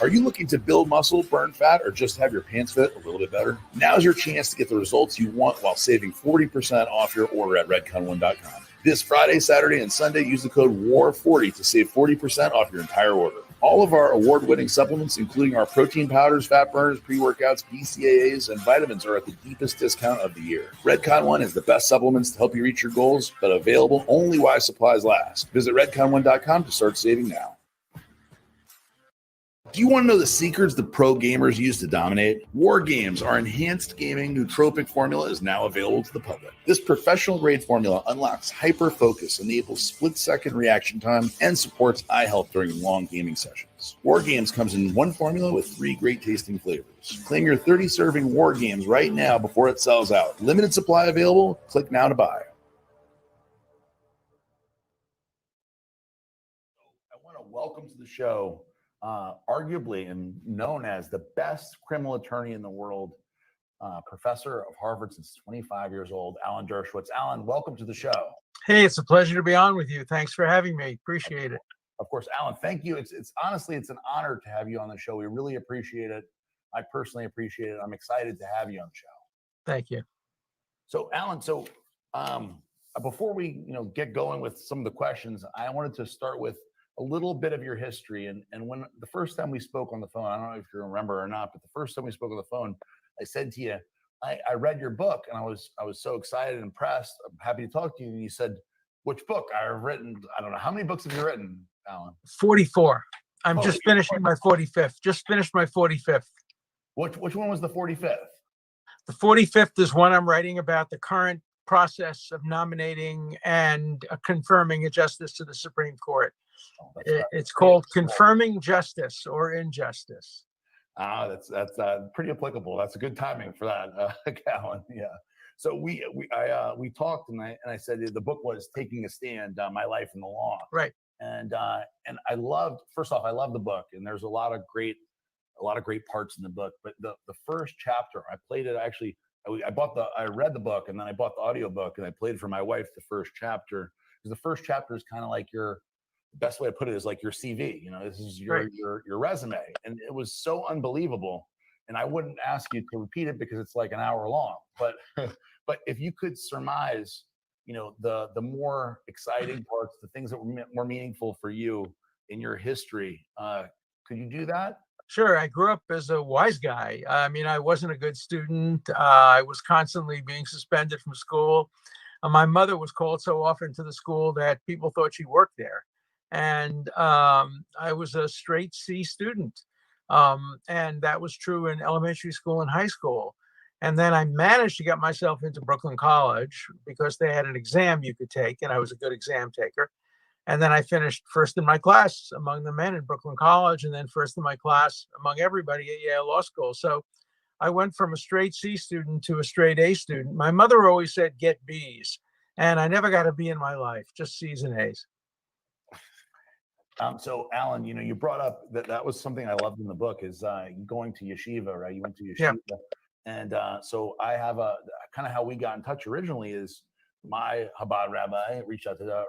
Are you looking to build muscle, burn fat, or just have your pants fit a little bit better? Now's your chance to get the results you want while saving 40% off your order at redcon1.com. This Friday, Saturday, and Sunday, use the code WAR40 to save 40% off your entire order. All of our award-winning supplements, including our protein powders, fat burners, pre-workouts, BCAAs, and vitamins, are at the deepest discount of the year. Redcon One is the best supplements to help you reach your goals, but available only while supplies last. Visit redcon1.com to start saving now. Do you want to know the secrets the pro gamers use to dominate? War Games, our enhanced gaming nootropic formula, is now available to the public. This professional-grade formula unlocks hyper-focus, enables split-second reaction time, and supports eye health during long gaming sessions. War Games comes in one formula with 3 great-tasting flavors. Claim your 30-serving War Games right now before it sells out. Limited supply available. Click now to buy. I want to welcome to the show arguably and known as the best criminal attorney in the world, professor of Harvard since 25 years old, Alan Dershowitz. Alan, welcome to the show. Hey, it's a pleasure to be on with you. Thanks for having me. Appreciate it. Of course, Alan, thank you. It's honestly, it's an honor to have you on the show. We really appreciate it. I personally appreciate it. I'm excited to have you on the show. Thank you. So, Alan, before we get going with some of the questions, I wanted to start with a little bit of your history. And when the first time we spoke on the phone, I don't know if you remember or not, but the first time we spoke on the phone, I said to you, I read your book and I was so excited and impressed. I'm happy to talk to you. And you said, which book? I've written, I don't know. How many books have you written, Alan? 44. I'm just finishing my 45th. Just finished my 45th. Which one was the 45th? The 45th is one I'm writing about the current process of nominating and confirming a justice to the Supreme Court. It's called Confirming Justice or Injustice. That's pretty applicable. That's a good timing for that, Alan. Yeah. So we talked and I said the book was Taking a Stand: My Life in the Law. Right. And I loved, first off, I love the book, and there's a lot of great parts in the book. But the first chapter, I played it actually. I read the book and then I bought the audiobook and I played for my wife the first chapter, because the first chapter is kind of like the best way to put it is like your CV. This is your resume, and it was so unbelievable. And I wouldn't ask you to repeat it because it's like an hour long. But but if you could surmise, the more exciting parts, the things that were more meaningful for you in your history, could you do that? Sure. I grew up as a wise guy. I mean, I wasn't a good student. I was constantly being suspended from school. My mother was called so often to the school that people thought she worked there. And I was a straight C student. And that was true in elementary school and high school. And then I managed to get myself into Brooklyn College because they had an exam you could take, and I was a good exam taker. And then I finished first in my class among the men in Brooklyn College, and then first in my class among everybody at Yale Law School. So I went from a straight C student to a straight A student. My mother always said, get B's. And I never got a B in my life, just C's and A's. So Alan, you brought up that was something I loved in the book is going to yeshiva, right? You went to yeshiva. Yeah. And so I have a kind of how we got in touch originally is my Chabad rabbi reached out to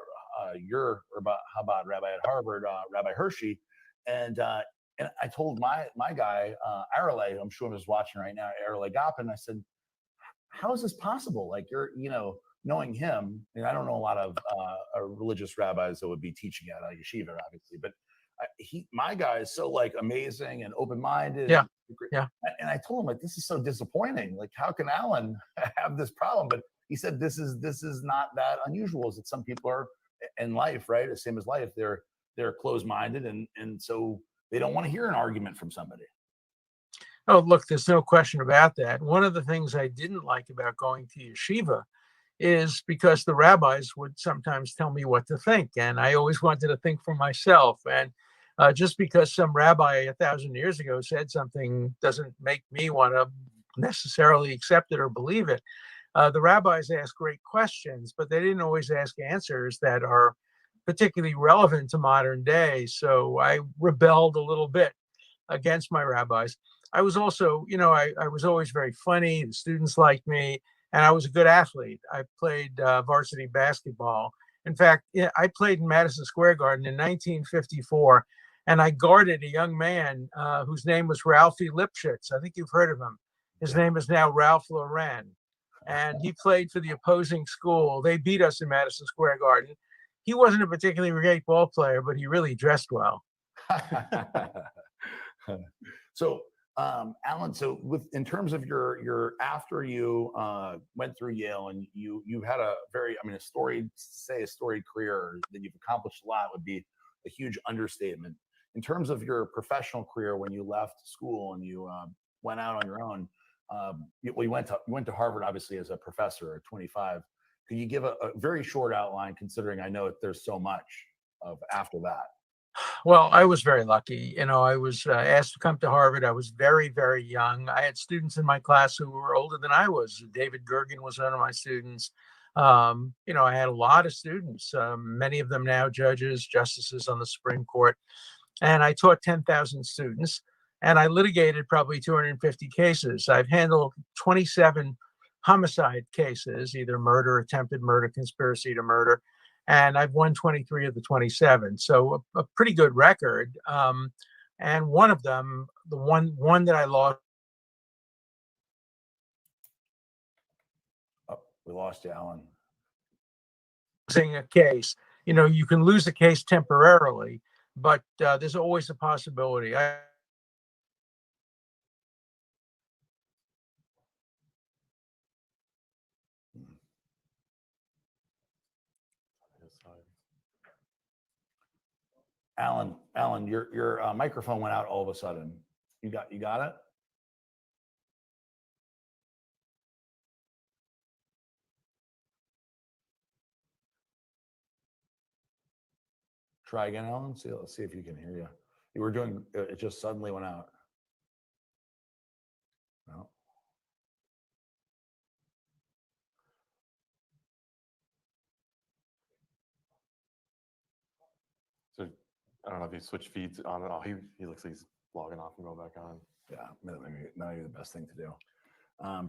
your Chabad rabbi at Harvard, Rabbi Hershey. And I told my guy, Arale, I'm sure he's watching right now, Arale Gopin, I said, how is this possible? Like knowing him, and I don't know a lot of religious rabbis that would be teaching at yeshiva, obviously, but my guy is so like amazing and open-minded. Yeah. Yeah. And I told him, like, this is so disappointing. Like, how can Alan have this problem? But he said, this is not that unusual. Is that some people are in life, right? The same as life. They're closed-minded, and so they don't want to hear an argument from somebody. Oh, look, there's no question about that. One of the things I didn't like about going to yeshiva is because the rabbis would sometimes tell me what to think, and I always wanted to think for myself. And just because some rabbi 1,000 years ago said something doesn't make me want to necessarily accept it or believe it. The rabbis asked great questions, but they didn't always ask answers that are particularly relevant to modern day. So I rebelled a little bit against my rabbis. I was also, I was always very funny. The students liked me, and I was a good athlete. I played varsity basketball. In fact, I played in Madison Square Garden in 1954. and I guarded a young man whose name was Ralphie Lipschitz. I think you've heard of him. His name is now Ralph Lauren, and he played for the opposing school. They beat us in Madison Square Garden. He wasn't a particularly great ball player, but he really dressed well. So, Alan, so in terms of your after you went through Yale and you had a storied career, that you've accomplished a lot would be a huge understatement. In terms of your professional career, when you left school and you went out on your own, you went to Harvard, obviously, as a professor at 25. Could you give a very short outline, considering I know that there's so much of after that? Well, I was very lucky. I was asked to come to Harvard. I was very, very young. I had students in my class who were older than I was. David Gergen was one of my students. I had a lot of students, many of them now judges, justices on the Supreme Court. And I taught 10,000 students, and I litigated probably 250 cases. I've handled 27 homicide cases, either murder, attempted murder, conspiracy to murder. And I've won 23 of the 27. So a pretty good record. And one of them, the one that I lost. Oh, we lost you, Alan. Losing a case, you can lose a case temporarily, but there's always a possibility. Alan, your microphone went out all of a sudden. You got it? Try again, Alan. Let's see if you can hear you. You were doing it, just suddenly went out. No. So I don't know if you switch feeds on and off. He looks like he's logging off and going back on. Yeah, maybe the best thing to do.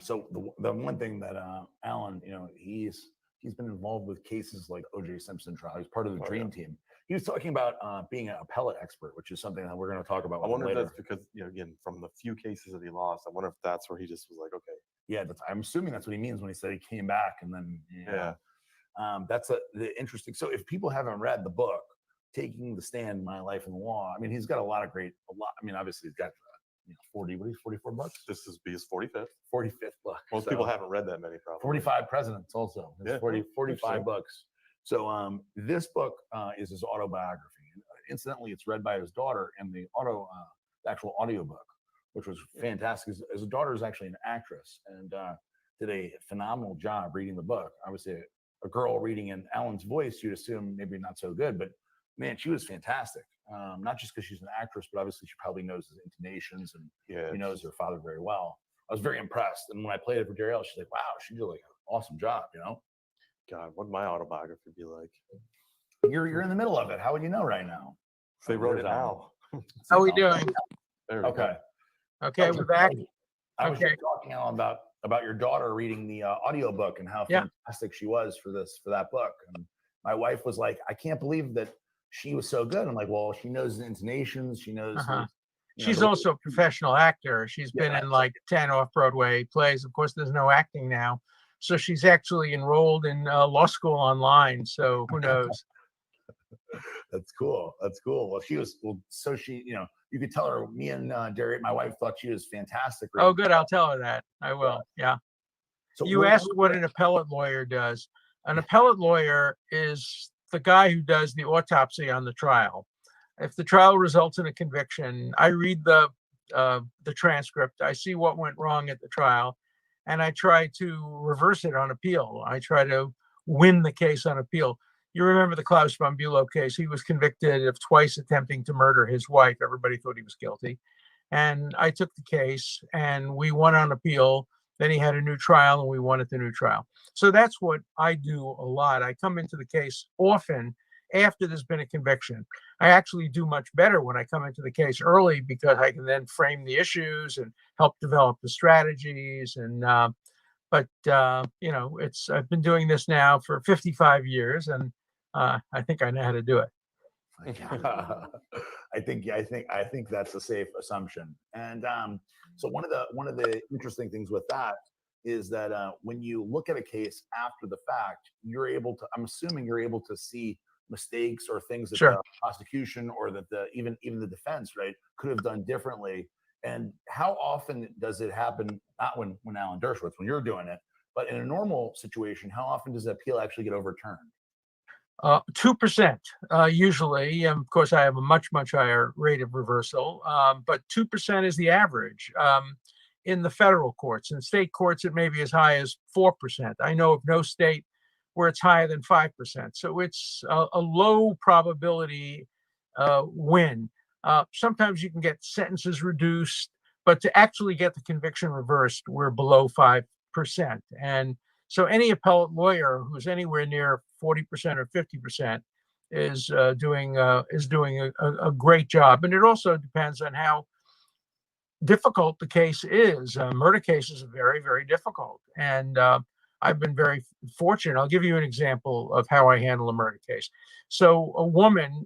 So the one thing that Alan, he's been involved with cases like O.J. Simpson trial. He's part of the Dream Team. He was talking about being an appellate expert, which is something that we're going to talk about. I wonder later. if that's because, again, from the few cases that he lost, I wonder if that's where he just was like, okay. Yeah, I'm assuming that's what he means when he said he came back and then. Yeah. That's the interesting. So if people haven't read the book, Taking the Stand, My Life in the Law, I mean, he's got obviously he's got 44 books. This is his 45th. 45th book. Most people haven't read that many, probably. 45 presidents also. Yeah, 45 books. So this book is his autobiography. Incidentally, it's read by his daughter in the actual audiobook, which was fantastic. His daughter is actually an actress and did a phenomenal job reading the book. Obviously, a girl reading in Alan's voice, you'd assume maybe not so good, but man, she was fantastic. Not just because she's an actress, but obviously she probably knows his intonations and he knows her father very well. I was very impressed. And when I played it for Darielle, she's like, wow, she did like an awesome job, God, what'd my autobiography be like? You're in the middle of it. How would you know right now? They wrote it now. How are we doing? Okay. Okay, we're back. I was just talking, Alan, about your daughter reading the audiobook and how fantastic she was for that book. And my wife was like, I can't believe that she was so good. I'm like, well, she knows the intonations. She knows. She's also a professional actor. She's been in like 10 off-Broadway plays. Of course, there's no acting now. So she's actually enrolled in law school online. So who knows? That's cool. Well, so she, you could tell her, me and Derek, my wife, thought she was fantastic. Oh, good. I'll tell her that. I will. Yeah. So you asked what an appellate lawyer does. An appellate lawyer is the guy who does the autopsy on the trial. If the trial results in a conviction, I read the transcript. I see what went wrong at the trial, and I try to reverse it on appeal. I try to win the case on appeal. You remember the Klaus von Bülow case? He was convicted of twice attempting to murder his wife. Everybody thought he was guilty. And I took the case, and we won on appeal. Then he had a new trial, and we won at the new trial. So that's what I do a lot. I come into the case often after there's been a conviction. I actually do much better when I come into the case early because I can then frame the issues and help develop the strategies. And I've been doing this now for 55 years, and I think I know how to do it. I think that's a safe assumption. And so one of the interesting things with that is that when you look at a case after the fact, I'm assuming you're able to see mistakes or things that Sure. the prosecution or that even the defense, right, could have done differently. And how often does it happen? Not when Alan Dershowitz, when you're doing it, but in a normal situation, how often does the appeal actually get overturned? 2% usually. Of course, I have a much higher rate of reversal, but 2% is the average in the federal courts. In state courts, it may be as high as 4%. I know of no state where it's higher than 5%. So it's a low probability win. Sometimes you can get sentences reduced, but to actually get the conviction reversed, we're below 5%. And so any appellate lawyer who's anywhere near 40% or 50% is doing a great job. And it also depends on how difficult the case is. Murder cases are very, very difficult. And I've been very fortunate. I'll give you an example of how I handle a murder case. So a woman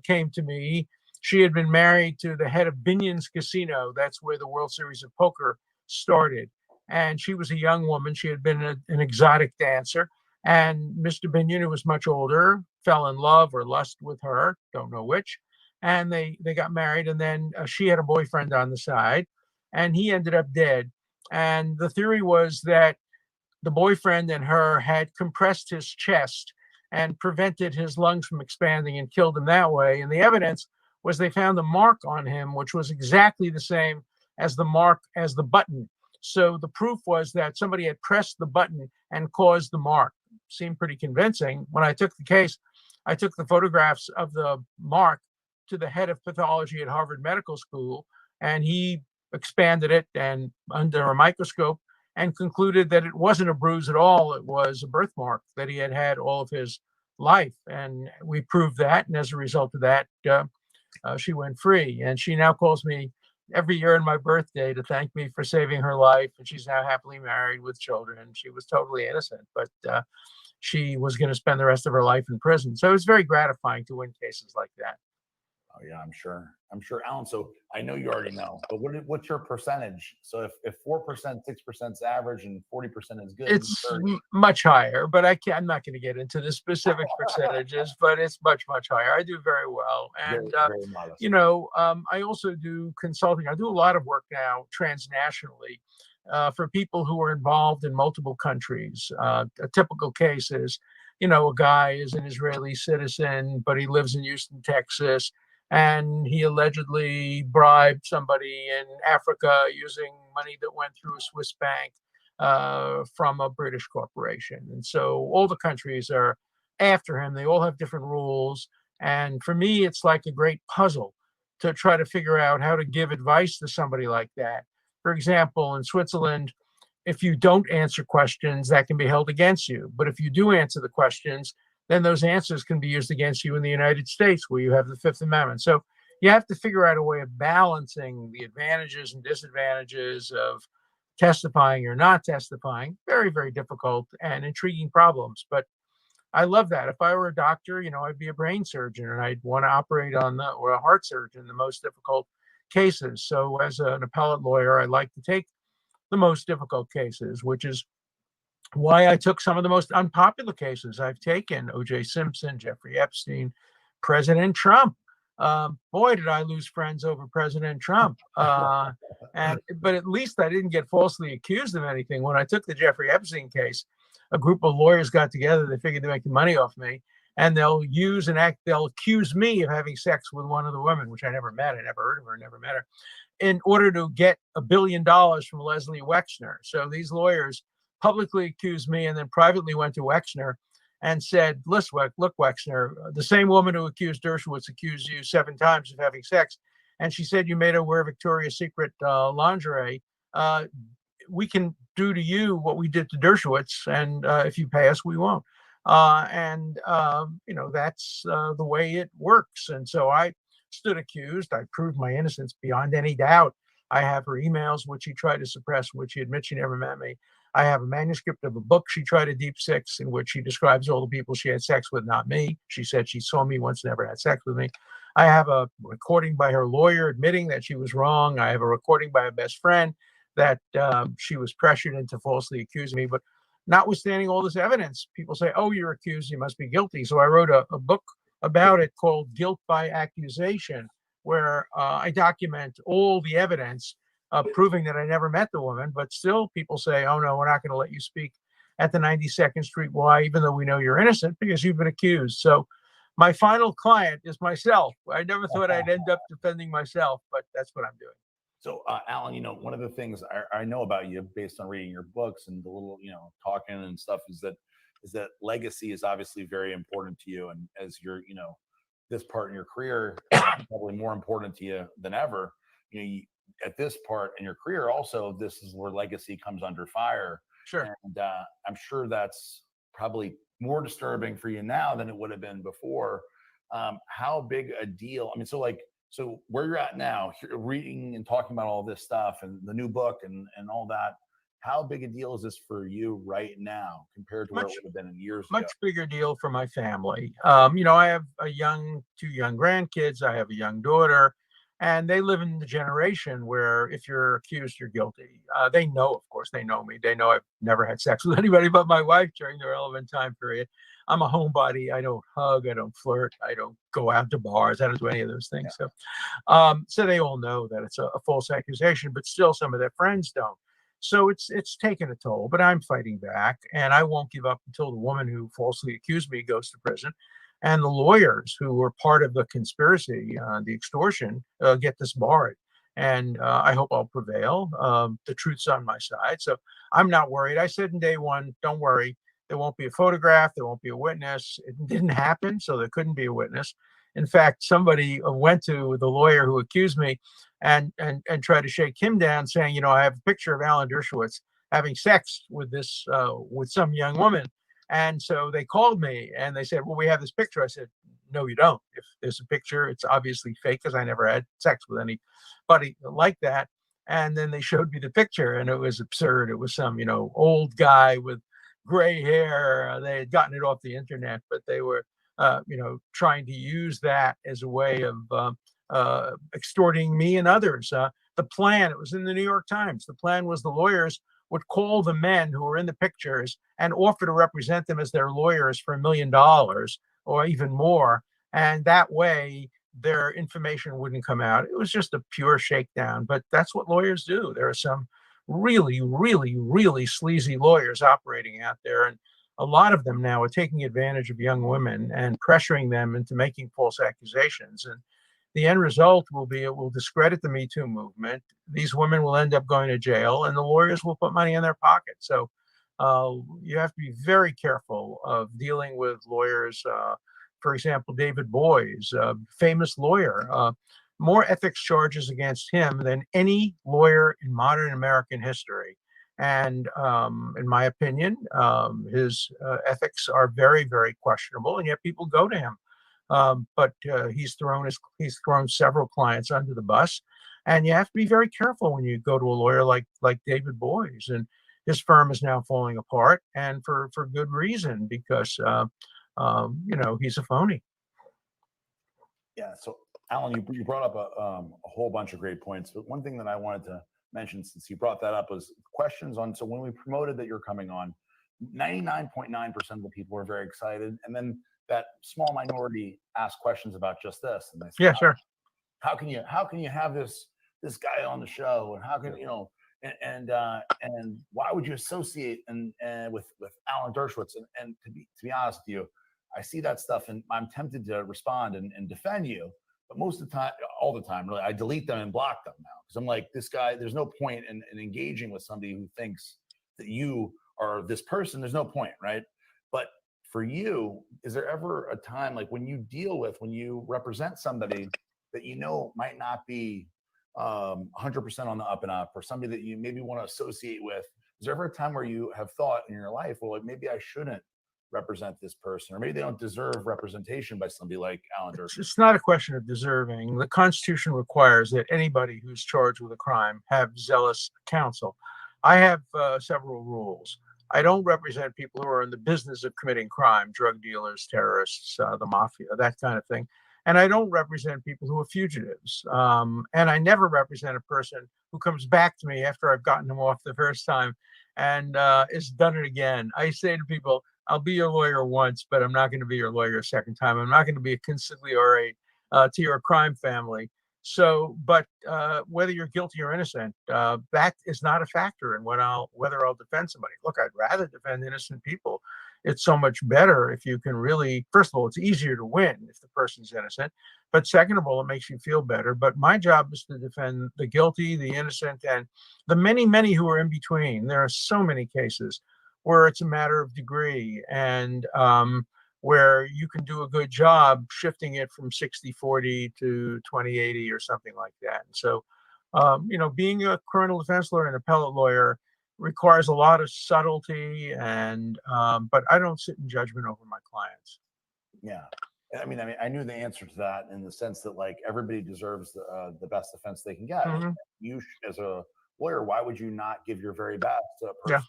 came to me. She had been married to the head of Binion's Casino. That's where the World Series of Poker started. And she was a young woman. She had been an exotic dancer. And Mr. Binion, who was much older, fell in love or lust with her, don't know which. And they got married. And then she had a boyfriend on the side, and he ended up dead. And the theory was that the boyfriend and her had compressed his chest and prevented his lungs from expanding and killed him that way. And the evidence was they found a mark on him, which was exactly the same as the mark as the button. So the proof was that somebody had pressed the button and caused the mark. Seemed pretty convincing. When I took the case, I took the photographs of the mark to the head of pathology at Harvard Medical School, and he expanded it and under a microscope and concluded that it wasn't a bruise at all. It was a birthmark that he had had all of his life. And we proved that. And as a result of that, she went free. And she now calls me every year on my birthday to thank me for saving her life. And she's now happily married with children. She was totally innocent, but she was going to spend the rest of her life in prison. So it's very gratifying to win cases like that. Oh yeah, I'm sure, Alan. So I know you already know, but what's your percentage? So if 4%, 6% is average, and 40% is good, it's much higher. But I'm not going to get into the specific percentages, but it's much higher. I do very well, and very modest. I also do consulting. I do a lot of work now transnationally for people who are involved in multiple countries. A typical case is, a guy is an Israeli citizen, but he lives in Houston, Texas. And he allegedly bribed somebody in Africa using money that went through a Swiss bank from a British corporation. And so all the countries are after him. They all have different rules. And for me, it's like a great puzzle to try to figure out how to give advice to somebody like that. For example, in Switzerland, if you don't answer questions, that can be held against you. But if you do answer the questions, then those answers can be used against you in the United States, where you have the Fifth Amendment. So you have to figure out a way of balancing the advantages and disadvantages of testifying or not testifying. Very, very difficult and intriguing problems. But I love that. If I were a doctor, I'd be a brain surgeon, and I'd want to operate on or a heart surgeon, the most difficult cases. So as an appellate lawyer, I like to take the most difficult cases, which is why I took some of the most unpopular cases I've taken: O.J. Simpson, Jeffrey Epstein, President Trump. Boy, did I lose friends over President Trump. But at least I didn't get falsely accused of anything. When I took the Jeffrey Epstein case, a group of lawyers got together. They figured they're making money off me, and they'll accuse me of having sex with one of the women, which I never met. I never heard of her, never met her, in order to get $1 billion from Leslie Wexner. So these lawyers publicly accused me and then privately went to Wexner and said, look, Wexner, the same woman who accused Dershowitz accused you 7 times of having sex. And she said you made her wear Victoria's Secret lingerie. We can do to you what we did to Dershowitz. And if you pay us, we won't. That's the way it works. And so I stood accused. I proved my innocence beyond any doubt. I have her emails, which she tried to suppress, which she admits she never met me. I have a manuscript of a book she tried to deep six, in which she describes all the people she had sex with, not me. She said she saw me once, never had sex with me. I have a recording by her lawyer admitting that she was wrong. I have a recording by a best friend that she was pressured into falsely accusing me. But notwithstanding all this evidence, people say, oh, you're accused, you must be guilty. So I wrote a book about it called Guilt by Accusation, where I document all the evidence proving that I never met the woman. But still people say, oh, no, we're not going to let you speak at the 92nd Street Y, even though we know you're innocent because you've been accused. So my final client is myself. I never thought I'd end up defending myself, but that's what I'm doing. So, Alan, one of the things I know about you based on reading your books and the little, talking and stuff is that legacy is obviously very important to you. And as you're, this part in your career, probably more important to you than ever. At this part in your career, also, this is where legacy comes under fire. Sure. And I'm sure that's probably more disturbing for you now than it would have been before. How big a deal? I mean, so where you're at now, reading and talking about all this stuff and the new book and all that, how big a deal is this for you right now compared to where it would have been in years ago? Much bigger deal for my family. I have two young grandkids. I have a young daughter, and they live in the generation where if you're accused, you're guilty. They know, of course, they know me. They know I've never had sex with anybody but my wife during the relevant time period. I'm a homebody. I don't hug. I don't flirt. I don't go out to bars. I don't do any of those things. Yeah. So they all know that it's a false accusation, but still some of their friends don't. So it's taken a toll, but I'm fighting back, and I won't give up until the woman who falsely accused me goes to prison, and the lawyers who were part of the conspiracy, the extortion, get disbarred. And I hope I'll prevail. The truth's on my side, so I'm not worried. I said in day one, don't worry. There won't be a photograph. There won't be a witness. It didn't happen, so there couldn't be a witness. In fact, somebody went to the lawyer who accused me and tried to shake him down, saying, I have a picture of Alan Dershowitz having sex with with some young woman. And so they called me and they said, well, we have this picture. I said, no, you don't. If there's a picture, it's obviously fake because I never had sex with anybody like that. And then they showed me the picture and it was absurd. It was some, old guy with gray hair. They had gotten it off the internet, but they were, trying to use that as a way of extorting me and others. The plan, it was in the New York Times. The plan was the lawyers would call the men who were in the pictures and offer to represent them as their lawyers for $1 million or even more. And that way their information wouldn't come out. It was just a pure shakedown, but that's what lawyers do. There are some really, really, really sleazy lawyers operating out there. And a lot of them now are taking advantage of young women and pressuring them into making false accusations. And the end result will be it will discredit the Me Too movement. These women will end up going to jail, and the lawyers will put money in their pocket. So you have to be very careful of dealing with lawyers. For example, David Boies, a famous lawyer, more ethics charges against him than any lawyer in modern American history. And in my opinion, his ethics are very, very questionable, and yet people go to him. But he's thrown several clients under the bus, and you have to be very careful when you go to a lawyer like David Boies. And his firm is now falling apart, and for good reason, because he's a phony. Yeah. So, Alan, you brought up a whole bunch of great points, but one thing that I wanted to mention, since you brought that up, was questions on. So when we promoted that you're coming on, 99.9% of the people were very excited, and then that small minority asked questions about just this, and they said, Yeah, sure. How can you have this guy on the show, and how can and why would you associate and with Alan Dershowitz? And to be honest with you, I see that stuff and I'm tempted to respond and defend you, but most of the time, all the time, really, I delete them and block them now because I'm like, this guy. There's no point in engaging with somebody who thinks that you are this person. There's no point, right? But for you, is there ever a time like when you represent somebody that might not be 100% on the up and up, or somebody that you maybe want to associate with? Is there ever a time where you have thought in your life, well, maybe I shouldn't represent this person, or maybe they don't deserve representation by somebody like Alan Dershowitz? It's not a question of deserving. The Constitution requires that anybody who's charged with a crime have zealous counsel. I have several rules. I don't represent people who are in the business of committing crime, drug dealers, terrorists, the mafia, that kind of thing. And I don't represent people who are fugitives. And I never represent a person who comes back to me after I've gotten them off the first time and has done it again. I say to people, I'll be your lawyer once, but I'm not going to be your lawyer a second time. I'm not going to be a consigliere to your crime family. So, but whether you're guilty or innocent, that is not a factor in whether I'll defend somebody. Look, I'd rather defend innocent people. It's so much better if you can really, first of all, it's easier to win if the person's innocent. But second of all, it makes you feel better. But my job is to defend the guilty, the innocent, and the many, many who are in between. There are so many cases where it's a matter of degree and where you can do a good job shifting it from 60-40 to 20-80 or something like that. And so, being a criminal defense lawyer and appellate lawyer requires a lot of subtlety, and but I don't sit in judgment over my clients. Yeah. I mean, I knew the answer to that in the sense that like everybody deserves the best defense they can get. Mm-hmm. You, as a lawyer, why would you not give your very best to a Yeah. person?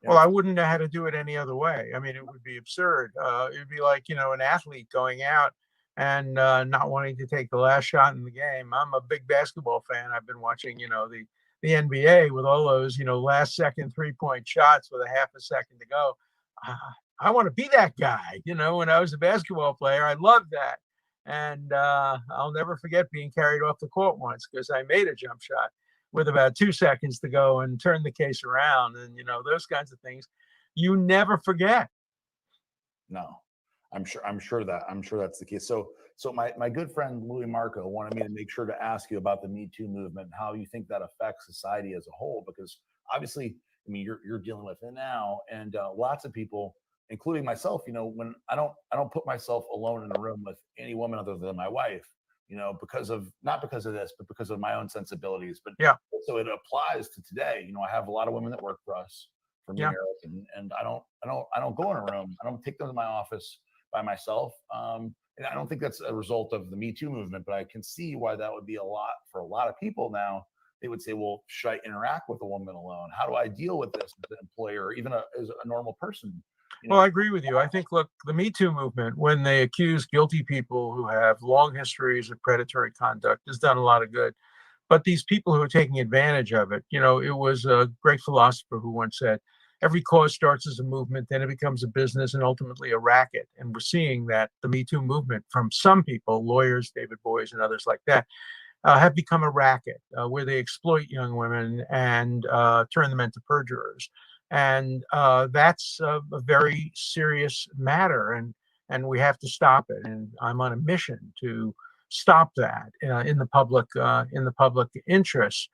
Well, I wouldn't know how to do it any other way. I mean, it would be absurd. It would be like, an athlete going out and not wanting to take the last shot in the game. I'm a big basketball fan. I've been watching, the NBA with all those, last second 3-point shots with a half a second to go. I want to be that guy. When I was a basketball player, I loved that. And I'll never forget being carried off the court once because I made a jump shot with about 2 seconds to go and turn the case around, and those kinds of things you never forget. No, I'm sure that's the case. So my good friend Louis Marco wanted me to make sure to ask you about the Me Too movement and how you think that affects society as a whole, because obviously, I mean, you're dealing with it now, and lots of people, including myself, when I don't put myself alone in a room with any woman other than my wife, not because of this, but because of my own sensibilities. But yeah, so it applies to today. I have a lot of women that work for us, for me, yeah, Eric, and I don't go in a room. I don't take them to my office by myself. And I don't think that's a result of the Me Too movement, but I can see why that would be for a lot of people now. They would say, well, should I interact with a woman alone? How do I deal with this as an employer, or even as a normal person? Well, I agree with you. I think, look, the Me Too movement, when they accuse guilty people who have long histories of predatory conduct, has done a lot of good. But these people who are taking advantage of it, it was a great philosopher who once said, every cause starts as a movement, then it becomes a business and ultimately a racket. And we're seeing that the Me Too movement from some people, lawyers, David Boies and others like that, have become a racket where they exploit young women and turn them into perjurers. And that's a very serious matter, and we have to stop it. And I'm on a mission to stop that in the public interest.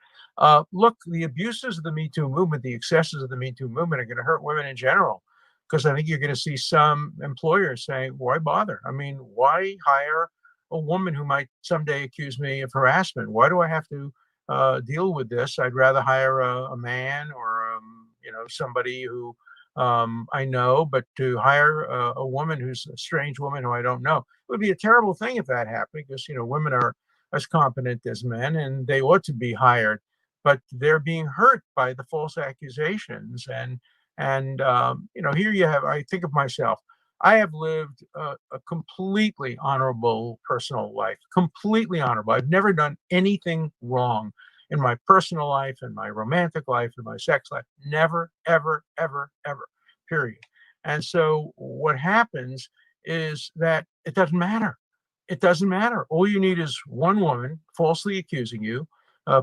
Look, the abuses of the Me Too movement, the excesses of the Me Too movement are going to hurt women in general, because I think you're going to see some employers saying, why bother? I mean, why hire a woman who might someday accuse me of harassment? Why do I have to deal with this? I'd rather hire a man or somebody who I know, but to hire a woman who's a strange woman who I don't know, it would be a terrible thing if that happened, because women are as competent as men and they ought to be hired, but they're being hurt by the false accusations. And here you have, I think of myself, I have lived a completely honorable personal life, completely honorable. I've never done anything wrong in my personal life, in my romantic life, in my sex life. Never, ever, ever, ever, period. And so what happens is that it doesn't matter. It doesn't matter. All you need is one woman falsely accusing you,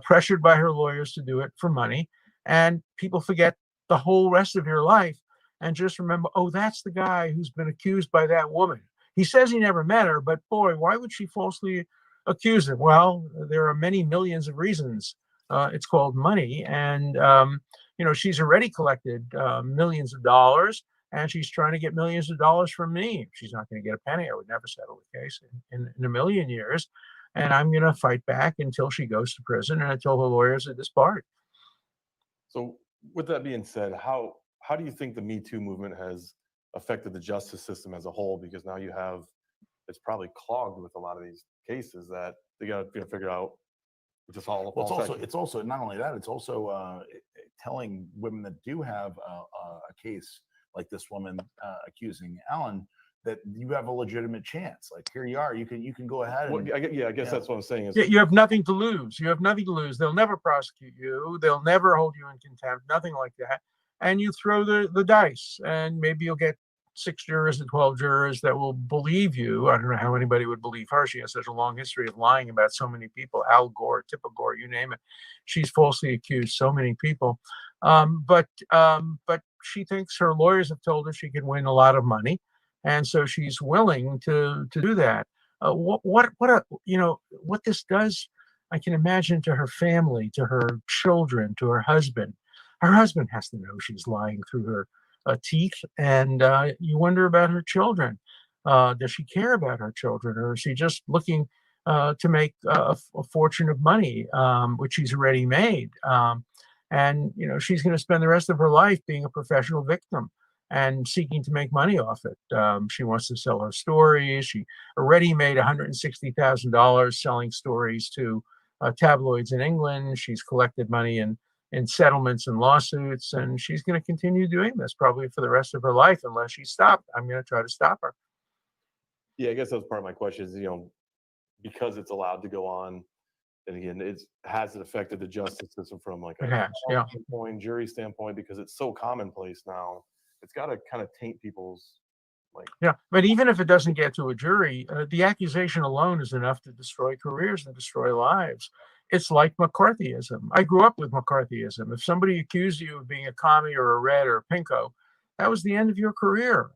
pressured by her lawyers to do it for money, and people forget the whole rest of your life and just remember, oh, that's the guy who's been accused by that woman. He says he never met her, but boy, why would she falsely accuse him? Well, there are many millions of reasons. It's called money. And, she's already collected millions of dollars, and she's trying to get millions of dollars from me. She's not going to get a penny. I would never settle the case in a million years. And I'm going to fight back until she goes to prison and until her lawyers are disbarred. So with that being said, how do you think the Me Too movement has affected the justice system as a whole? Because now it's probably clogged with a lot of these cases that they got to figure out. Just all. Well, it's also not only that. It's also telling women that do have a case like this woman accusing Alan that you have a legitimate chance. Like, here you are, you can go ahead and I guess that's what I'm saying is You have nothing to lose. You have nothing to lose. They'll never prosecute you. They'll never hold you in contempt, nothing like that. And you throw the dice, and maybe you'll get 6 jurors and 12 jurors that will believe you. I don't know how anybody would believe her. She has such a long history of lying about so many people. Al Gore, Tipper Gore, you name it. She's falsely accused so many people. But she thinks her lawyers have told her she can win a lot of money, and so she's willing to do that. What this does, I can imagine, to her family, to her children, to her husband. Her husband has to know she's lying through her teeth, and you wonder about her children. Does she care about her children, or is she just looking to make a fortune of money, which she's already made? And she's going to spend the rest of her life being a professional victim and seeking to make money off it. She wants to sell her stories. She already made $160,000 selling stories to tabloids in England. She's collected money in settlements and lawsuits, and she's going to continue doing this probably for the rest of her life unless she's stopped. I'm going to try to stop her. Yeah, I guess that's part of my question is, because it's allowed to go on, and again, has it affected the justice system from like a standpoint, jury standpoint, because it's so commonplace now. It's got to kind of taint people's but even if it doesn't get to a jury, the accusation alone is enough to destroy careers and destroy lives. It's like McCarthyism. I grew up with McCarthyism. If somebody accused you of being a commie or a red or a pinko, that was the end of your career.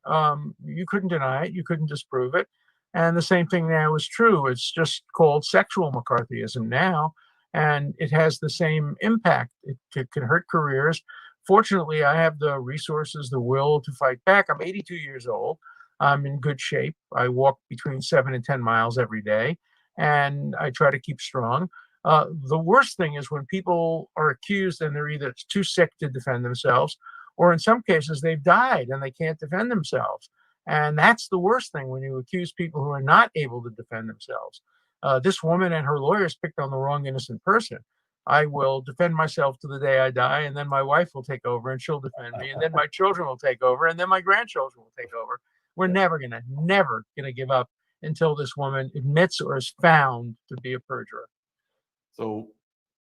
You couldn't deny it. You couldn't disprove it. And the same thing now is true. It's just called sexual McCarthyism now, and it has the same impact. It can hurt careers. Fortunately, I have the resources, the will to fight back. I'm 82 years old. I'm in good shape. I walk between 7 and 10 miles every day, and I try to keep strong. The worst thing is when people are accused and they're either too sick to defend themselves, or in some cases they've died and they can't defend themselves. And that's the worst thing, when you accuse people who are not able to defend themselves. This woman and her lawyers picked on the wrong innocent person. I will defend myself to the day I die, and then my wife will take over and she'll defend me, and then my children will take over, and then my grandchildren will take over. We're never gonna give up until this woman admits or is found to be a perjurer. So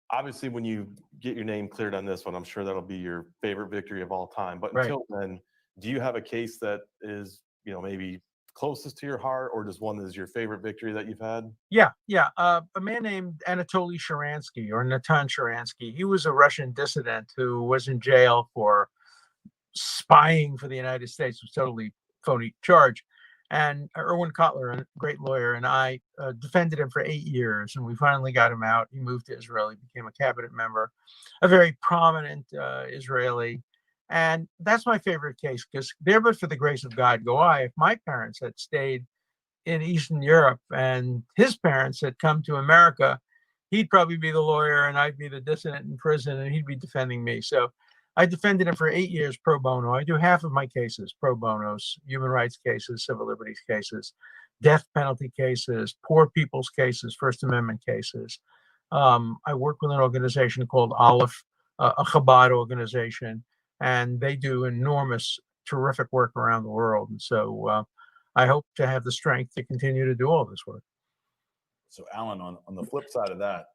obviously when you get your name cleared on this one, I'm sure that'll be your favorite victory of all time. But until then, do you have a case that is, maybe closest to your heart, or just one that is your favorite victory that you've had? Yeah. A man named Anatoly Sharansky, or Natan Sharansky. He was a Russian dissident who was in jail for spying for the United States. It was totally phony charge. And Erwin Kotler, a great lawyer, and I defended him for 8 years, and we finally got him out. He moved to Israel. He became a cabinet member, a very prominent Israeli. And that's my favorite case, because there but for the grace of God go I. If my parents had stayed in Eastern Europe and his parents had come to America, he'd probably be the lawyer and I'd be the dissident in prison, and he'd be defending me. So I defended him for 8 years pro bono. I do half of my cases pro bonos: human rights cases, civil liberties cases, death penalty cases, poor people's cases, First Amendment cases. I work with an organization called Aleph, a Chabad organization, and they do enormous, terrific work around the world. And so I hope to have the strength to continue to do all this work. So Alan, on the flip side of that,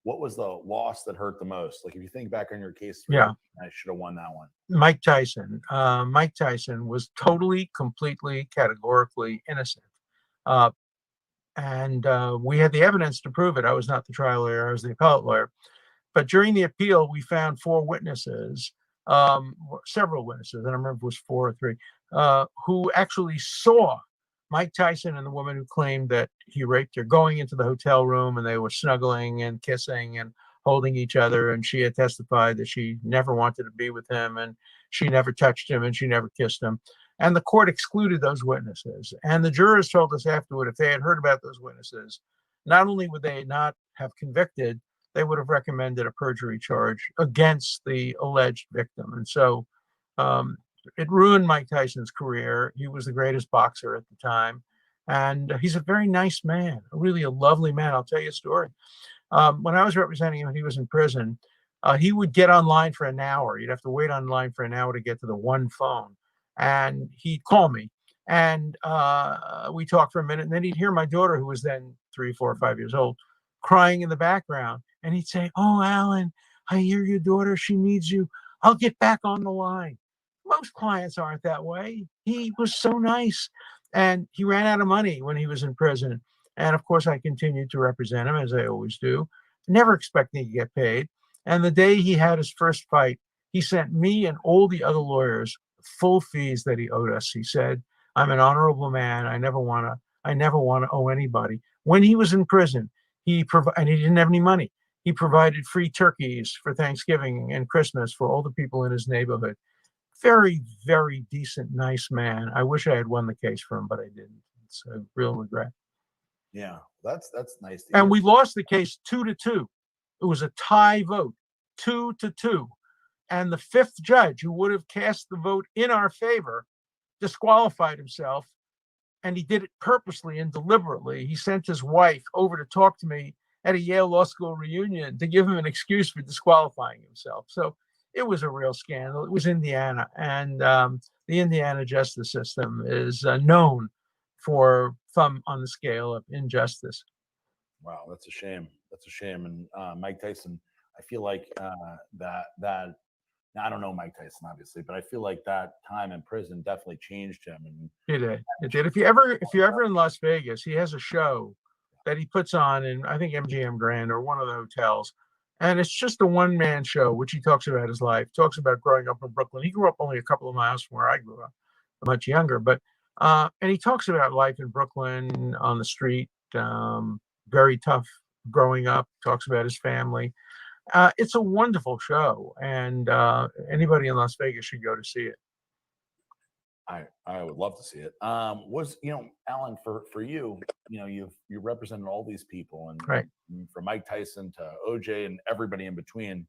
what was the loss that hurt the most? Like, if you think back on your case, I should have won that one. Mike Tyson. Mike Tyson was totally, completely, categorically innocent. And we had the evidence to prove it. I was not the trial lawyer, I was the appellate lawyer. But during the appeal, we found 4 witnesses, several witnesses, I don't remember if it was 4 or 3, who actually saw Mike Tyson and the woman who claimed that he raped her going into the hotel room, and they were snuggling and kissing and holding each other. And she had testified that she never wanted to be with him, and she never touched him, and she never kissed him. And the court excluded those witnesses. And the jurors told us afterward, if they had heard about those witnesses, not only would they not have convicted, they would have recommended a perjury charge against the alleged victim. And so it ruined Mike Tyson's career. He was the greatest boxer at the time. And he's a very nice man, really a lovely man. I'll tell you a story. When I was representing him, he was in prison. He would get online for an hour. You'd have to wait online for an hour to get to the one phone. And he'd call me. And we talked for a minute, and then he'd hear my daughter, who was then 3, 4, or 5 years old, crying in the background. And he'd say, "Oh, Alan, I hear your daughter. She needs you. I'll get back on the line." Most clients aren't that way. He was so nice. And he ran out of money when he was in prison. And of course, I continued to represent him, as I always do, never expecting to get paid. And the day he had his first fight, he sent me and all the other lawyers full fees that he owed us. He said, "I'm an honorable man. I never want to owe anybody." When he was in prison, and he didn't have any money. He provided free turkeys for Thanksgiving and Christmas for all the people in his neighborhood. Very, very decent, nice man. I wish I had won the case for him, but I didn't. It's a real regret. Yeah, that's nice. And we lost the case 2-2. It was a tie vote, 2-2. And the fifth judge, who would have cast the vote in our favor, disqualified himself. And he did it purposely and deliberately. He sent his wife over to talk to me at a Yale Law School reunion to give him an excuse for disqualifying himself. So it was a real scandal. It was Indiana, and the Indiana justice system is known for thumb on the scale of injustice. Wow, that's a shame. That's a shame. And Mike Tyson, I feel like that. Now, I don't know Mike Tyson, obviously, but I feel like that time in prison definitely changed him. And It did. It did. If you're ever in Las Vegas, he has a show that he puts on in, I think, MGM Grand or one of the hotels. And it's just a one-man show, which he talks about his life, talks about growing up in Brooklyn. He grew up only a couple of miles from where I grew up, much younger. But and he talks about life in Brooklyn on the street, very tough growing up, talks about his family. It's a wonderful show, and anybody in Las Vegas should go to see it. I would love to see it. Alan, for you, you represented all these people, and Right. From Mike Tyson to OJ and everybody in between,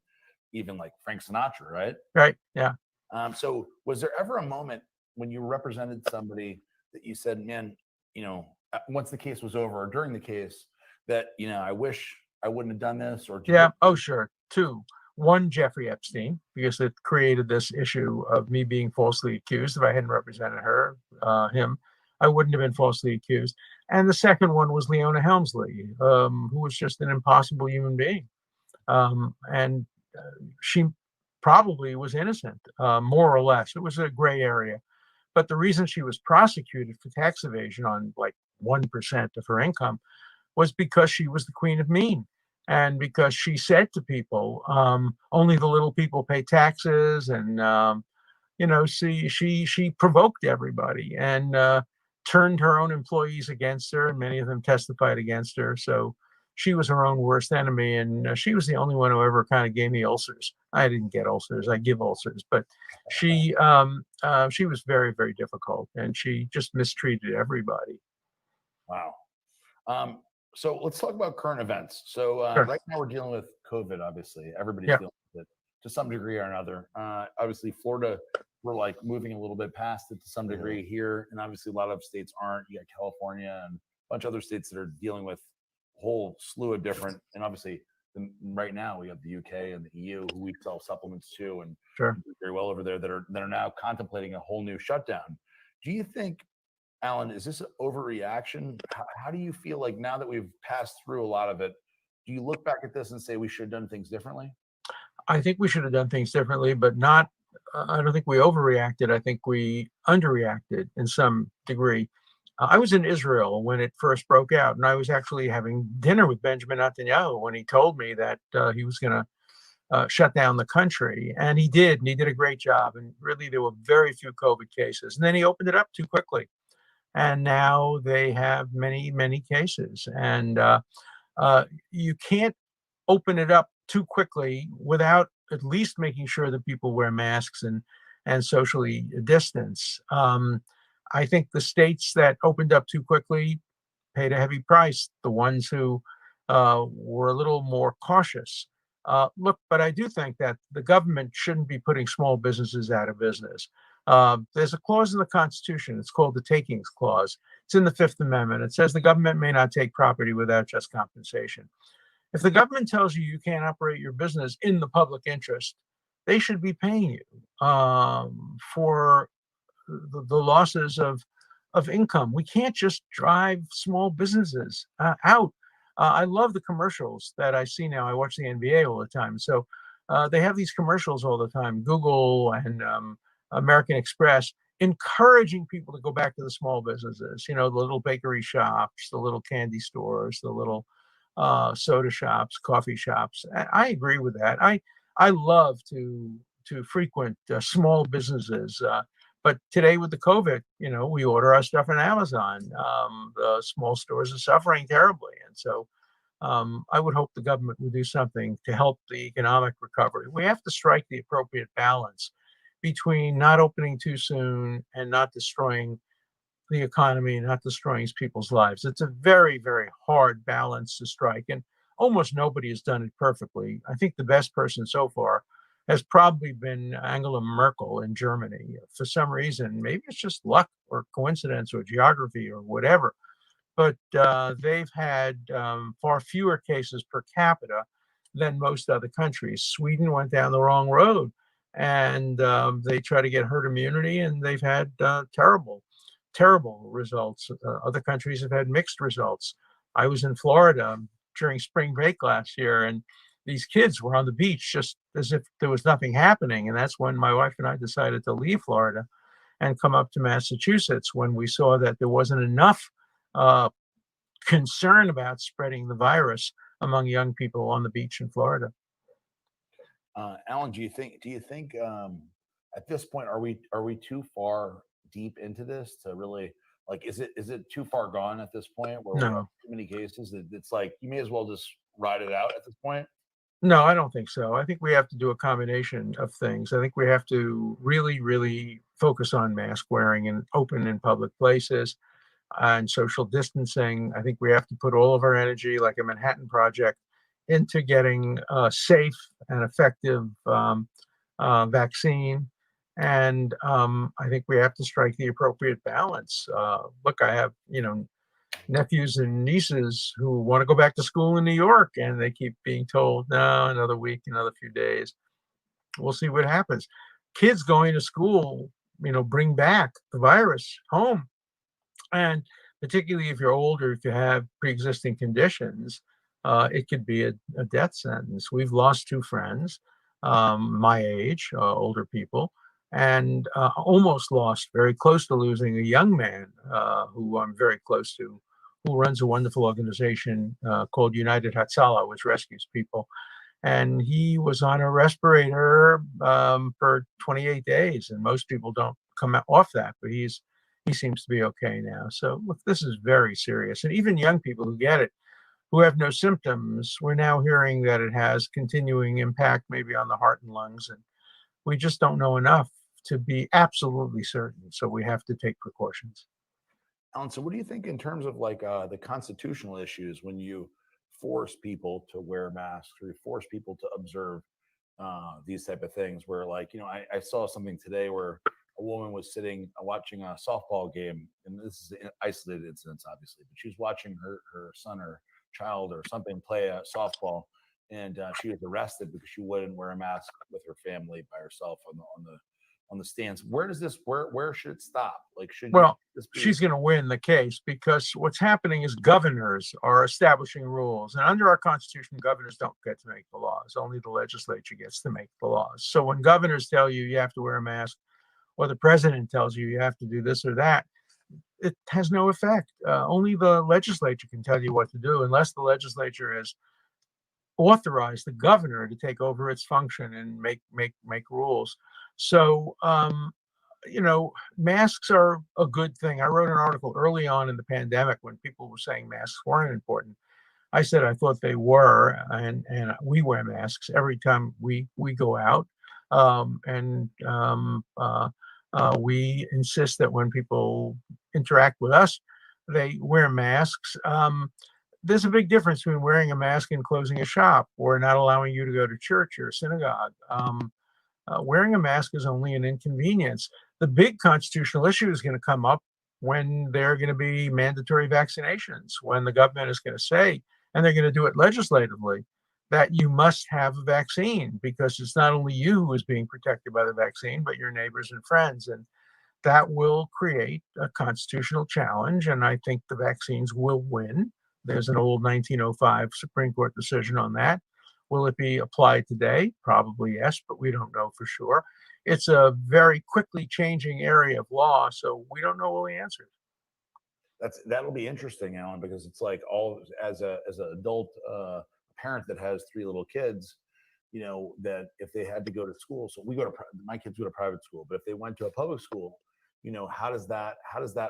even like Frank Sinatra, right? Right. Yeah. So was there ever a moment when you represented somebody that you said, "Man, once the case was over or during the case, that I wish I wouldn't have done this"? Or Yeah. Oh, sure. 2. 1, Jeffrey Epstein, because it created this issue of me being falsely accused. If I hadn't represented him, I wouldn't have been falsely accused. And the second one was Leona Helmsley, who was just an impossible human being. And she probably was innocent, more or less. It was a gray area. But the reason she was prosecuted for tax evasion on like 1% of her income was because she was the queen of mean. And because she said to people, only the little people pay taxes, and she provoked everybody and turned her own employees against her, and many of them testified against her. So she was her own worst enemy, and she was the only one who ever kind of gave me ulcers. I didn't get ulcers; I give ulcers, but she was very, very difficult, and she just mistreated everybody. Wow. So let's talk about current events. So Sure. Right now we're dealing with COVID. Obviously, everybody's Yeah. dealing with it to some degree or another. Obviously, Florida, we're like moving a little bit past it to some degree here, and obviously a lot of states aren't. You got California and a bunch of other states that are dealing with a whole slew of different. And obviously, right now we have the UK and the EU, who we sell supplements to, and Sure. do very well over there, that are now contemplating a whole new shutdown. Do you think, Alan, is this an overreaction? How do you feel like now that we've passed through a lot of it, do you look back at this and say we should have done things differently? I think we should have done things differently, but not, I don't think we overreacted. I think we underreacted in some degree. I was in Israel when it first broke out, and I was actually having dinner with Benjamin Netanyahu when he told me that he was going to shut down the country. And he did a great job. And really, there were very few COVID cases. And then he opened it up too quickly. And now they have many, many cases. And you can't open it up too quickly without at least making sure that people wear masks and socially distance. I think the states that opened up too quickly paid a heavy price. The ones who were a little more cautious. But I do think that the government shouldn't be putting small businesses out of business. There's a clause in the Constitution. It's called the Takings Clause. It's in the Fifth Amendment. It says the government may not take property without just compensation. If the government tells you you can't operate your business in the public interest, they should be paying you for the losses of of income. We can't just drive small businesses out. I love the commercials that I see now. I watch the NBA all the time. So they have these commercials all the time, Google and American Express, encouraging people to go back to the small businesses, the little bakery shops, the little candy stores, the little soda shops, coffee shops. I agree with that. I love to frequent small businesses. But today with the COVID, we order our stuff on Amazon. The small stores are suffering terribly. And so I would hope the government would do something to help the economic recovery. We have to strike the appropriate balance between not opening too soon and not destroying the economy and not destroying people's lives. It's a very, very hard balance to strike, and almost nobody has done it perfectly. I think the best person so far has probably been Angela Merkel in Germany. For some reason, maybe it's just luck or coincidence or geography or whatever, but they've had far fewer cases per capita than most other countries. Sweden went down the wrong road, and they try to get herd immunity, and they've had terrible results. Other countries have had mixed results. I was in Florida during spring break last year, and these kids were on the beach just as if there was nothing happening. And that's when my wife and I decided to leave Florida and come up to Massachusetts, when we saw that there wasn't enough concern about spreading the virus among young people on the beach in Florida. Alan, do you think at this point are we too far deep into this to really, like, is it too far gone at this point where we have too many cases that it's like you may as well just ride it out at this point? No, I don't think so. I think we have to do a combination of things. I think we have to really, really focus on mask wearing and open in public places and social distancing. I think we have to put all of our energy, like a Manhattan Project, into getting a safe and effective vaccine. And I think we have to strike the appropriate balance. Look, I have, nephews and nieces who want to go back to school in New York, and they keep being told, no, another week, another few days. We'll see what happens. Kids going to school, bring back the virus home. And particularly if you're older, if you have pre-existing conditions, it could be a death sentence. We've lost 2 friends, my age, older people, and almost lost, very close to losing, a young man who I'm very close to, who runs a wonderful organization called United Hatzalah, which rescues people. And he was on a respirator for 28 days, and most people don't come off that, but he seems to be okay now. So look, this is very serious. And even young people who get it, who have no symptoms, we're now hearing that it has continuing impact maybe on the heart and lungs. And we just don't know enough to be absolutely certain. So we have to take precautions. Alan, so what do you think in terms of like the constitutional issues when you force people to wear masks or you force people to observe these type of things where, like, I saw something today where a woman was sitting watching a softball game, and this is isolated incidents obviously, but she was watching her son or child or something play a softball, and she was arrested because she wouldn't wear a mask with her family by herself on the stands. Where should it stop? Like, she's going to win the case, because what's happening is governors are establishing rules, and under our Constitution, governors don't get to make the laws. Only the legislature gets to make the laws. So when governors tell you have to wear a mask, or the president tells you have to do this or that, it has no effect. Only the legislature can tell you what to do, unless the legislature has authorized the governor to take over its function and make rules. So, masks are a good thing. I wrote an article early on in the pandemic when people were saying masks weren't important. I said I thought they were, and we wear masks every time we go out, we insist that when people interact with us, they wear masks. There's a big difference between wearing a mask and closing a shop or not allowing you to go to church or synagogue. Wearing a mask is only an inconvenience. The big constitutional issue is going to come up when there are going to be mandatory vaccinations, when the government is going to say, and they're going to do it legislatively, that you must have a vaccine, because it's not only you who is being protected by the vaccine, but your neighbors and friends. And that will create a constitutional challenge, and I think the vaccines will win. There's an old 1905 Supreme Court decision on that. Will it be applied today? Probably yes, but we don't know for sure. It's a very quickly changing area of law, so we don't know all the answers. That'll be interesting, Alan, because it's like all as an adult parent that has 3 little kids, that if they had to go to school, so my kids go to private school, but if they went to a public school, how does that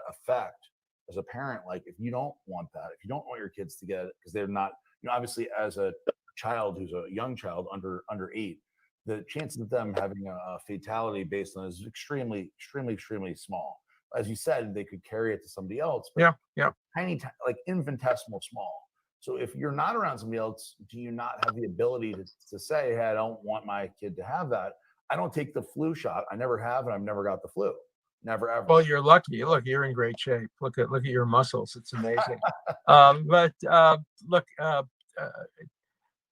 affect as a parent? Like, if you don't want that, if you don't want your kids to get it because they're not, obviously as a child who's a young child under 8, the chances of them having a fatality based on it is extremely, extremely, extremely small. As you said, they could carry it to somebody else. But yeah, tiny, like infinitesimal small. So if you're not around somebody else, do you not have the ability to say, hey, I don't want my kid to have that? I don't take the flu shot. I never have, and I've never got the flu. Never, ever. Well, you're lucky. Look, you're in great shape. Look at your muscles. It's amazing. Look,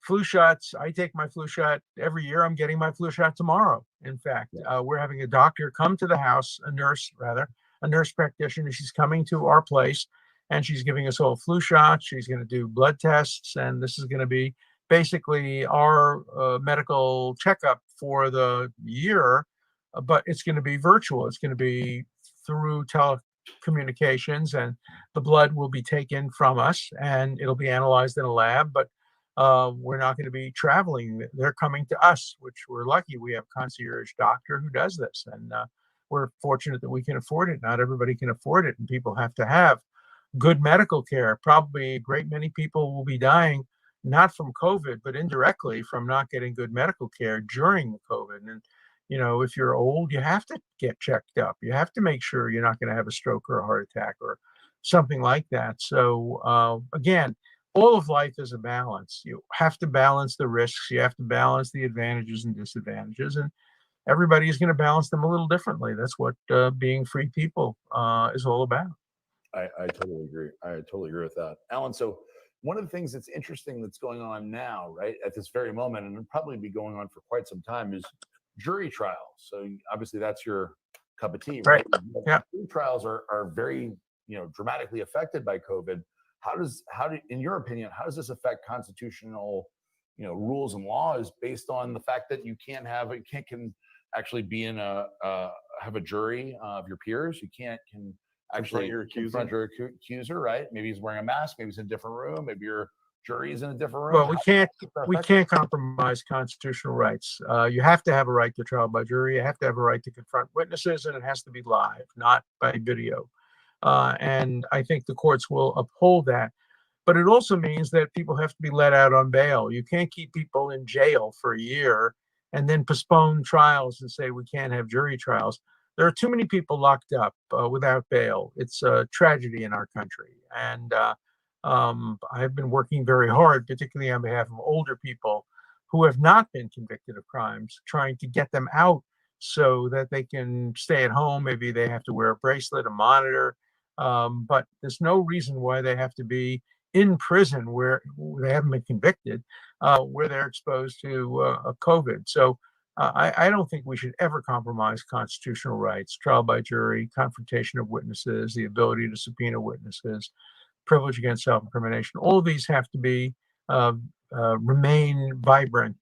flu shots. I take my flu shot every year. I'm getting my flu shot tomorrow. In fact, we're having a doctor come to the house, a nurse practitioner. She's coming to our place, and she's giving us all flu shots. She's going to do blood tests, and this is going to be basically our medical checkup for the year, but it's going to be virtual. It's going to be through telecommunications, and the blood will be taken from us, and it'll be analyzed in a lab, but we're not going to be traveling. They're coming to us, which we're lucky. We have a concierge doctor who does this, and we're fortunate that we can afford it. Not everybody can afford it, and people have to have good medical care. Probably a great many people will be dying, not from COVID, but indirectly from not getting good medical care during the COVID. And, if you're old, you have to get checked up. You have to make sure you're not going to have a stroke or a heart attack or something like that. So again, all of life is a balance. You have to balance the risks. You have to balance the advantages and disadvantages. And everybody is going to balance them a little differently. That's what being free people is all about. I totally agree. I totally agree with that, Alan. So one of the things that's interesting that's going on now, right, at this very moment, and it'll probably be going on for quite some time, is jury trials. So obviously that's your cup of tea, right? Yeah. Jury trials are very, dramatically affected by COVID. In your opinion, how does this affect constitutional, rules and laws based on the fact that you can actually be in have a jury of your peers? You can actually confront your accuser, right? Maybe he's wearing a mask, maybe he's in a different room, maybe your jury is in a different room. Well, we can't compromise constitutional rights. You have to have a right to trial by jury. You have to have a right to confront witnesses, and it has to be live, not by video. And I think the courts will uphold that. But it also means that people have to be let out on bail. You can't keep people in jail for a year and then postpone trials and say we can't have jury trials. There are too many people locked up without bail. It's a tragedy in our country. And I've been working very hard, particularly on behalf of older people who have not been convicted of crimes, trying to get them out so that they can stay at home. Maybe they have to wear a bracelet, a monitor, but there's no reason why they have to be in prison where they haven't been convicted, where they're exposed to COVID. So I don't think we should ever compromise constitutional rights, trial by jury, confrontation of witnesses, the ability to subpoena witnesses, privilege against self-incrimination. All of these have to be remain vibrant.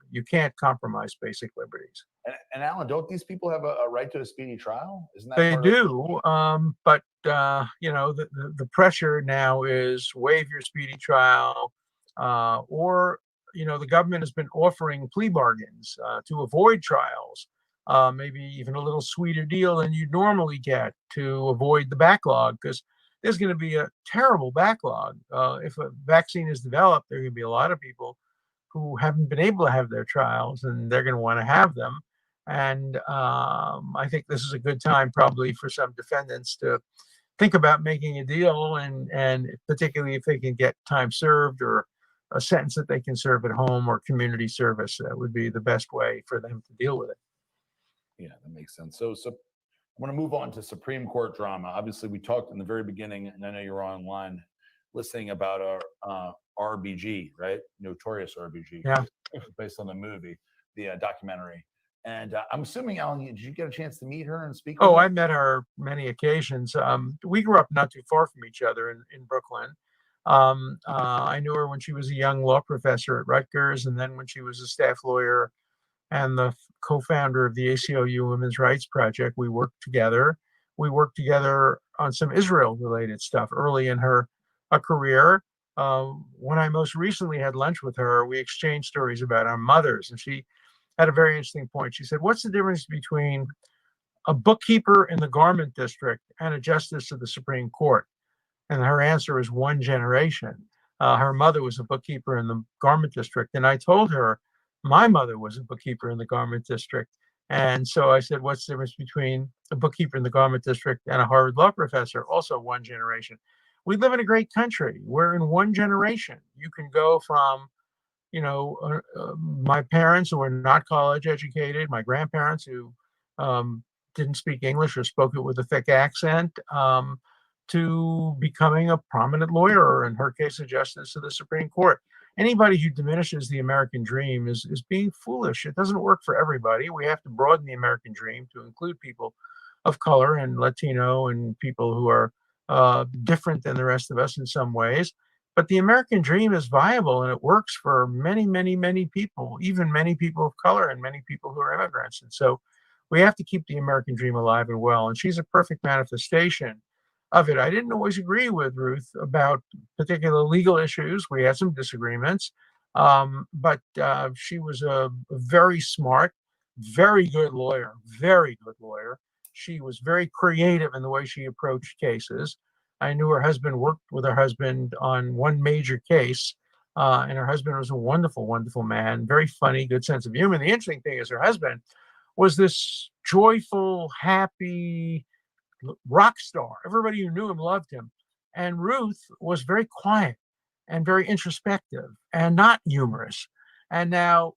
You can't compromise basic liberties. And Alan, don't these people have a right to a speedy trial? Isn't that they do? But the pressure now is waive your speedy trial, or the government has been offering plea bargains to avoid trials, maybe even a little sweeter deal than you'd normally get to avoid the backlog, because there's going to be a terrible backlog. If a vaccine is developed, there are going to be a lot of people who haven't been able to have their trials, and they're going to want to have them. And I think this is a good time probably for some defendants to think about making a deal, and particularly if they can get time served or a sentence that they can serve at home or community service, that would be the best way for them to deal with it. Yeah, that makes sense. So I want to move on to Supreme Court drama. Obviously, we talked in the very beginning, and I know you're online listening about our RBG, right? Notorious RBG. Yeah. Based on the movie, the documentary. And I'm assuming, Alan, did you get a chance to meet her and speak? Oh, with her? I met her many occasions. We grew up not too far from each other in Brooklyn. I knew her when she was a young law professor at Rutgers, and then when she was a staff lawyer and the co-founder of the ACLU Women's Rights Project. We worked together. We worked together on some Israel-related stuff early in her career. When I most recently had lunch with her, we exchanged stories about our mothers, and she had a very interesting point. She said, "What's the difference between a bookkeeper in the garment district and a justice of the Supreme Court?" And her answer is one generation. Her mother was a bookkeeper in the garment district. And I told her my mother was a bookkeeper in the garment district. And so I said, what's the difference between a bookkeeper in the garment district and a Harvard law professor? Also one generation. We live in a great country. We're in one generation. You can go from, my parents who were not college educated, my grandparents who didn't speak English or spoke it with a thick accent, to becoming a prominent lawyer, or in her case, a justice of the Supreme Court. Anybody who diminishes the American dream is being foolish. It doesn't work for everybody. We have to broaden the American dream to include people of color and Latino and people who are different than the rest of us in some ways. But the American dream is viable and it works for many, many, many people, even many people of color and many people who are immigrants. And so we have to keep the American dream alive and well. And she's a perfect manifestation of it. I didn't always agree with Ruth about particular legal issues. We had some disagreements, but she was a very smart, very good lawyer, very good lawyer. She was very creative in the way she approached cases. I knew her husband, worked with her husband on one major case, and her husband was a wonderful, wonderful man, very funny, good sense of humor. The interesting thing is her husband was this joyful, happy, rock star. Everybody who knew him loved him. And Ruth was very quiet and very introspective and not humorous. And now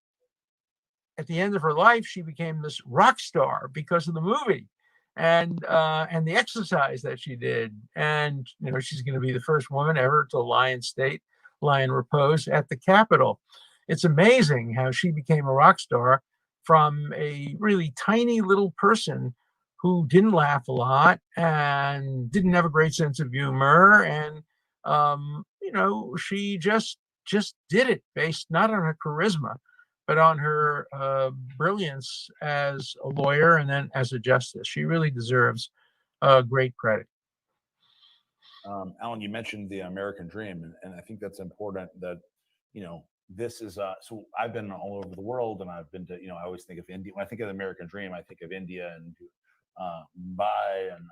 at the end of her life, she became this rock star because of the movie and the exercise that she did. And she's going to be the first woman ever to lie in state, lie in repose at the Capitol. It's amazing how she became a rock star from a really tiny little person who didn't laugh a lot and didn't have a great sense of humor. And, she just did it based not on her charisma, but on her brilliance as a lawyer and then as a justice. She really deserves great credit. Alan, you mentioned the American dream, and I think that's important that, this is, so I've been all over the world and I've been to, I always think of India. When I think of the American dream, I think of India and Mumbai and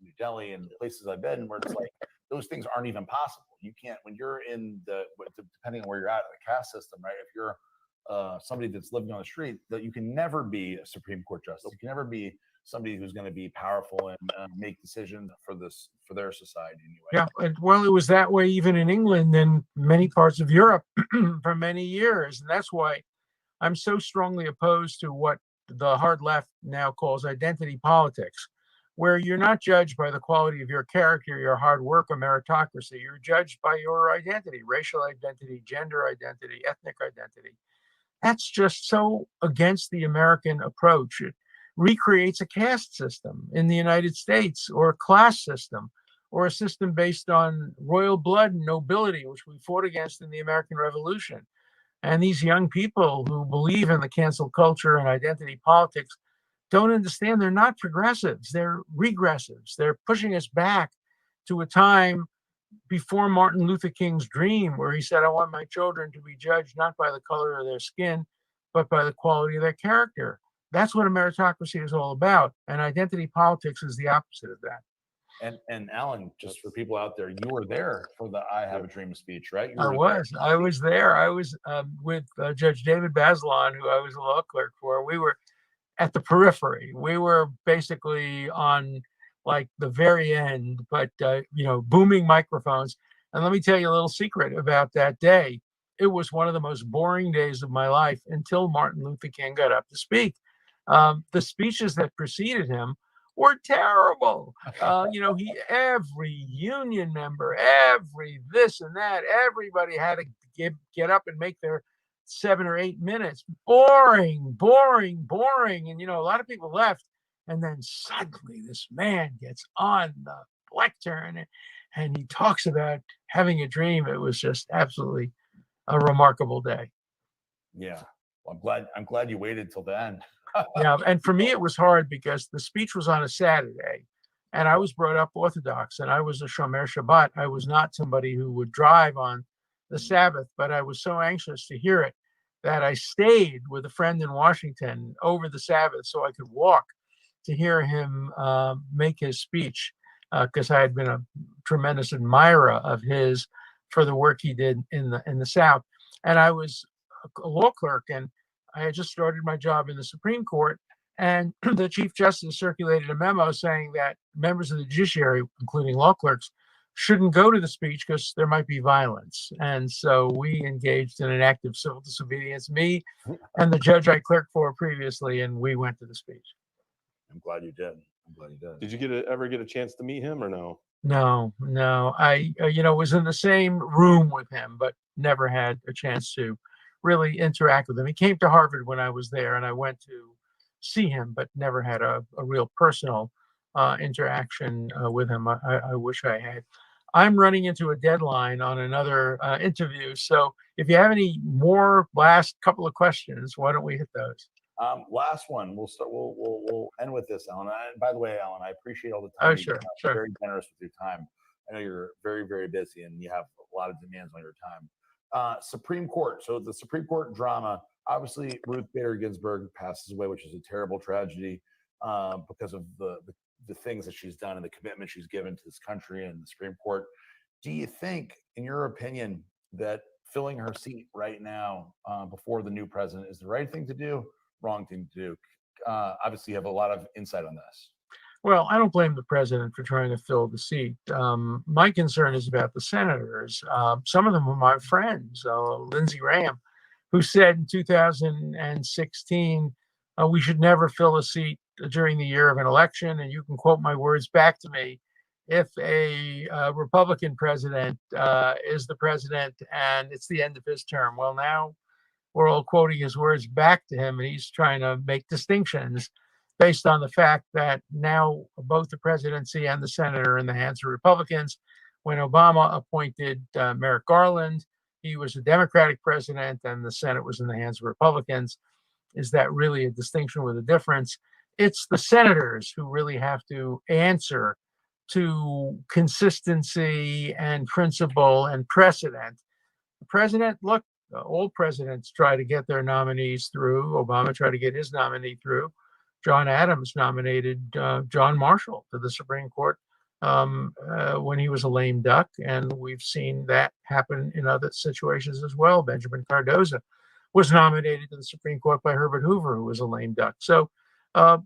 New Delhi and places I've been where it's like those things aren't even possible. You can't, when you're in depending on where you're at in the caste system, right? If you're somebody that's living on the street, that you can never be a Supreme Court justice. You can never be somebody who's going to be powerful and make decisions for their society anyway. Yeah, well, it was that way even in England and many parts of Europe for many years, and that's why I'm so strongly opposed to what the hard left now calls identity politics, where you're not judged by the quality of your character, your hard work, or meritocracy. You're judged by your identity, racial identity, gender identity, ethnic identity. That's just so against the American approach. It recreates a caste system in the United States, or a class system, or a system based on royal blood and nobility, which we fought against in the American Revolution. And these young people who believe in the cancel culture and identity politics don't understand they're not progressives, they're regressives. They're pushing us back to a time before Martin Luther King's dream, where he said, I want my children to be judged not by the color of their skin, but by the quality of their character. That's what a meritocracy is all about. And identity politics is the opposite of that. And Alan, just for people out there, you were there for the "I Have a Dream" speech, right? I was there. I was with Judge David Bazelon, who I was a law clerk for. We were at the periphery. We were basically on like the very end, but booming microphones. And let me tell you a little secret about that day. It was one of the most boring days of my life until Martin Luther King got up to speak. The speeches that preceded him were terrible. Every union member, every this and that, everybody had to get up and make their 7 or 8 minutes. Boring, boring, boring. And, a lot of people left. And then suddenly this man gets on the lectern and he talks about having a dream. It was just absolutely a remarkable day. Yeah. Well, I'm glad you waited till the end. Yeah. And for me, it was hard because the speech was on a Saturday and I was brought up Orthodox and I was a Shomer Shabbat. I was not somebody who would drive on the Sabbath, but I was so anxious to hear it that I stayed with a friend in Washington over the Sabbath so I could walk to hear him make his speech, because I had been a tremendous admirer of his for the work he did in the South. And I was a law clerk, and I had just started my job in the Supreme Court. And the Chief Justice circulated a memo saying that members of the judiciary, including law clerks, shouldn't go to the speech because there might be violence. And so we engaged in an act of civil disobedience, me and the judge I clerked for previously, and we went to the speech. I'm glad you did. Did you ever get a chance to meet him or no? No. I, was in the same room with him, but never had a chance to really interact with him. He came to Harvard when I was there, and I went to see him, but never had a real personal interaction with him. I wish I had. I'm running into a deadline on another interview. So if you have any more last couple of questions, why don't we hit those? Last one. We'll start. We'll end with this, Alan. By the way, Alan, I appreciate all the Oh, time. sure. Very generous with your time. I know you're very, very busy, and you have a lot of demands on your time. Supreme Court. So the Supreme Court drama. Obviously, Ruth Bader Ginsburg passes away, which is a terrible tragedy because of the things that she's done and the commitment she's given to this country and the Supreme Court. Do you think, in your opinion, that filling her seat right now before the new president is the right thing to do? Wrong thing to do? Obviously, you have a lot of insight on this. Well, I don't blame the president for trying to fill the seat. My concern is about the senators. Some of them are my friends. Lindsey Graham, who said in 2016, we should never fill a seat during the year of an election. And you can quote my words back to me. If a Republican president is the president and it's the end of his term, well, now we're all quoting his words back to him, and he's trying to make distinctions based on the fact that now both the presidency and the Senate are in the hands of Republicans. When Obama appointed Merrick Garland, he was a Democratic president, and the Senate was in the hands of Republicans. Is that really a distinction with a difference? It's the senators who really have to answer to consistency and principle and precedent. The president, look, all presidents try to get their nominees through. Obama tried to get his nominee through. John Adams nominated John Marshall to the Supreme Court when he was a lame duck, and we've seen that happen in other situations as well. Benjamin Cardozo was nominated to the Supreme Court by Herbert Hoover, who was a lame duck. So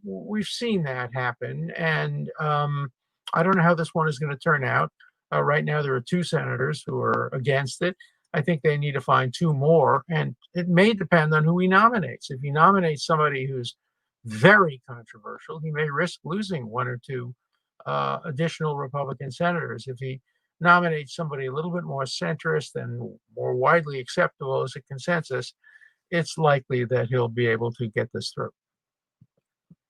we've seen that happen, and I don't know how this one is going to turn out. Right now, there are 2 senators who are against it. I think they need to find 2 more, and it may depend on who he nominates. If he nominates somebody who's very controversial, he may risk losing 1 or 2 additional Republican senators. If he nominates somebody a little bit more centrist and more widely acceptable as a consensus, it's likely that he'll be able to get this through.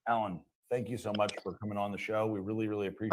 Alan, thank you so much for coming on the show. We really, really appreciate it.